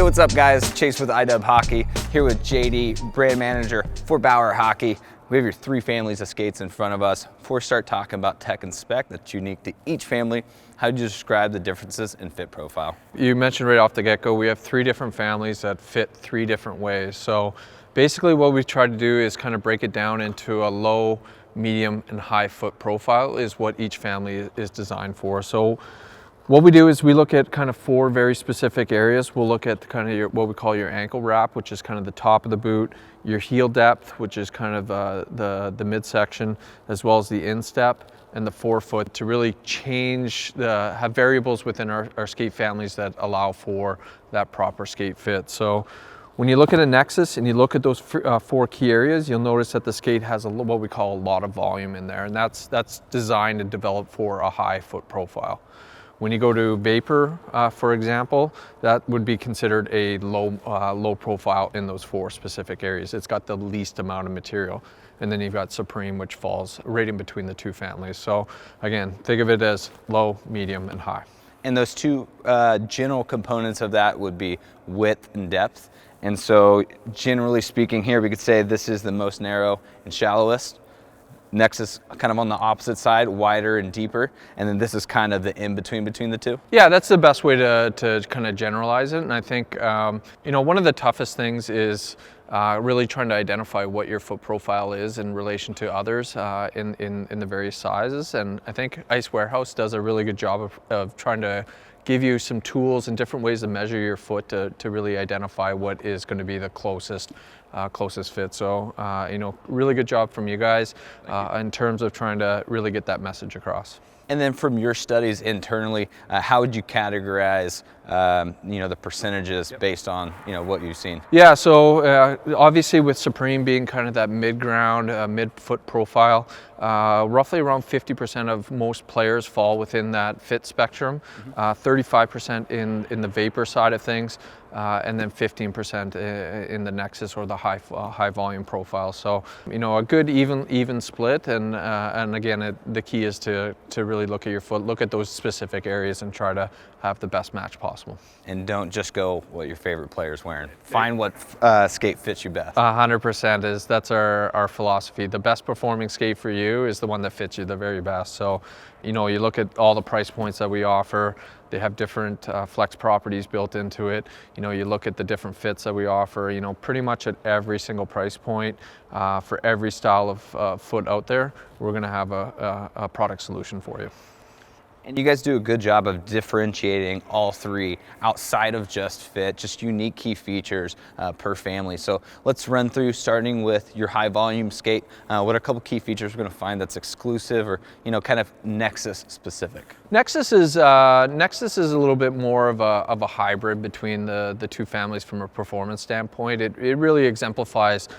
Hey, what's up guys? Chase with iDub Hockey, here with JD, brand manager for Bauer Hockey. We have your three families of skates in front of us. Before we start talking about tech and spec that's unique to each family, how would you describe the differences in fit profile? You mentioned right off the get-go, we have three different families that fit three different ways. So basically what we try to do is kind of break it down into a low, medium, and high foot profile is what each family is designed for. So what we do is we look at kind of four very specific areas. We'll look at kind of what we call your ankle wrap, which is kind of the top of the boot, your heel depth, which is kind of the midsection, as well as the instep and the forefoot, to really have variables within our skate families that allow for that proper skate fit. So when you look at a Nexus and you look at those four key areas, you'll notice that the skate has what we call a lot of volume in there, and that's designed and developed for a high foot profile. When you go to Vapor, for example, that would be considered a low profile in those four specific areas. It's got the least amount of material. And then you've got Supreme, which falls right in between the two families. So again, think of it as low, medium, and high. And those two general components of that would be width and depth. And so generally speaking here, we could say this is the most narrow and shallowest. Nexus kind of on the opposite side, wider and deeper, and then this is kind of the in-between between the two? Yeah, that's the best way to kind of generalize it. And I think, one of the toughest things is really trying to identify what your foot profile is in relation to others in the various sizes. And I think Ice Warehouse does a really good job of trying to give you some tools and different ways to measure your foot to really identify what is going to be the closest fit. So, really good job from you guys in terms of trying to really get that message across. And then from your studies internally, how would you categorize, the percentages based on, what you've seen? Yeah, so obviously with Supreme being kind of that mid-ground, mid-foot profile, roughly around 50% of most players fall within that fit spectrum, 35% in the Vapor side of things, and then 15% in the Nexus or the high volume profile. So, a good even split, and again, the key is to really look at your foot, look at those specific areas, and try to have the best match possible. And don't just go what your favorite player's wearing. Find what skate fits you best. 100% that's our philosophy. The best performing skate for you is the one that fits you the very best. So, you look at all the price points that we offer. They have different flex properties built into it. You look at the different fits that we offer, pretty much at every single price point, for every style of foot out there, we're gonna have a product solution for you. And you guys do a good job of differentiating all three outside of just fit, just unique key features per family. So let's run through, starting with your high volume skate. What are a couple key features we're going to find that's exclusive or, kind of Nexus specific? Nexus is a little bit more of a hybrid between the two families from a performance standpoint. It really exemplifies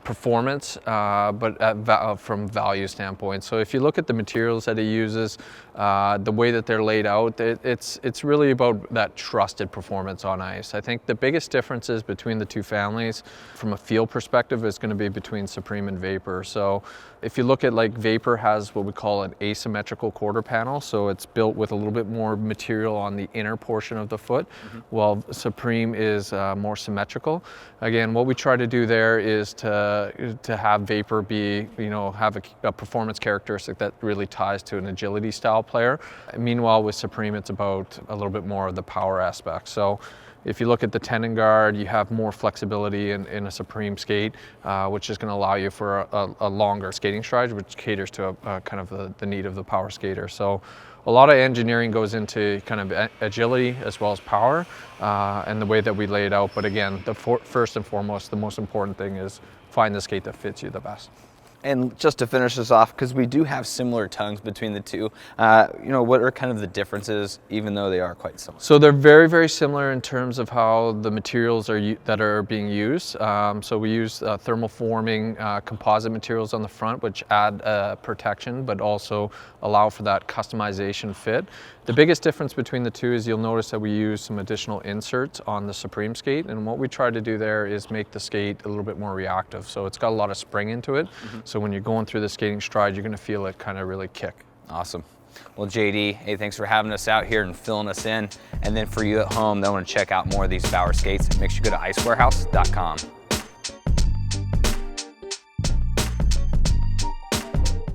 performance, but from value standpoint. So if you look at the materials that it uses, the way that they're laid out, it's really about that trusted performance on ice. I think the biggest differences between the two families from a feel perspective is going to be between Supreme and Vapor. So if you look at, like, Vapor has what we call an asymmetrical quarter panel, so it's built with a little bit more material on the inner portion of the foot, while Supreme is more symmetrical. Again, what we try to do there is to have Vapor be, have a performance characteristic that really ties to an agility style player. Meanwhile, with Supreme, it's about a little bit more of the power aspect. So if you look at the tendon guard, you have more flexibility in a Supreme skate, which is going to allow you for a longer skating stride, which caters to kind of the need of the power skater. So a lot of engineering goes into kind of agility as well as power, and the way that we lay it out. But again, first and foremost, the most important thing is find the skate that fits you the best. And just to finish this off, because we do have similar tongues between the two, what are kind of the differences, even though they are quite similar? So they're very, very similar in terms of how the materials that are being used. So we use thermoforming composite materials on the front, which add protection, but also allow for that customization fit. The biggest difference between the two is you'll notice that we use some additional inserts on the Supreme skate, and what we try to do there is make the skate a little bit more reactive. So it's got a lot of spring into it. So when you're going through the skating stride, you're going to feel it kind of really kick. Awesome. Well, JD, hey, thanks for having us out here and filling us in. And then for you at home that want to check out more of these Bauer skates, make sure you go to icewarehouse.com.